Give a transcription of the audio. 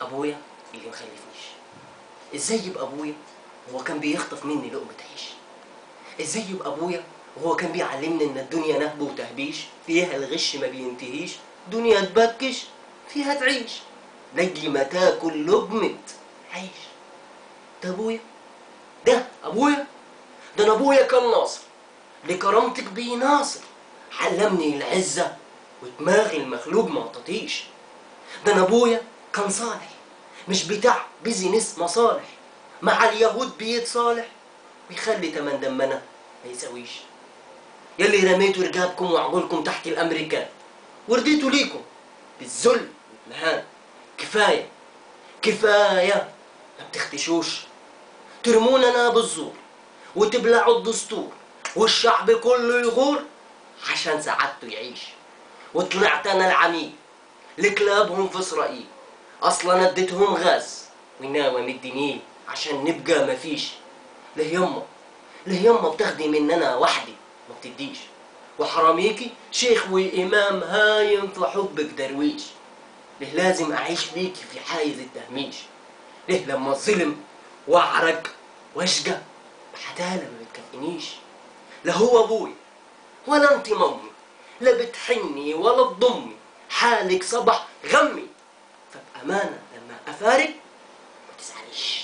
ابويا اللي مخلفنيش. ازاي يبقى ابويا هو كان بيخطف مني لقمه عيش؟ ازاي يبقى ابويا وهو كان بيعلمني ان الدنيا نهب وتهبيش، فيها الغش ما بينتهيش، دنيا تبكش فيها تعيش، لاجل ما تاكل لقمه عيش. ده ابويا؟ ده ابويا؟ ده انا ابويا كان ناصر، لكرامتك بيه ناصر، علمني العزه ودماغي المخلوق ما تطيش. ده انا ابويا كان صالح، مش بتاع بيزنس مصالح، مع اليهود بيتصالح ويخلي تمن دمنا ما يساويش. يلي رميتوا رجابكم وعقولكم تحت الامريكان ورديتوا ليكم بالذل والمهان، كفايه كفايه، ما بتختشوش، ترموننا بالزور وتبلعوا الدستور والشعب كله يغور عشان سعادته يعيش. وطلعت انا العميل لكلابهم في اسرائيل، اصلا اديتهم غاز وناوى مد نيل عشان نبقى مفيش. ليه يما بتاخدي مننا وحدي ما بتديش، وحراميكي شيخ وامام هايم في حبك درويش. ليه لازم اعيش ليكي في حيز التهميش؟ ليه لما اتظلم واعرج واشقى بحدالة ما بتكفينيش؟ لا هو ابوي ولا انت مامي، لا بتحني ولا تضمي، حالك صبح غمي، فبأمانة لما افارق ما تزعليش.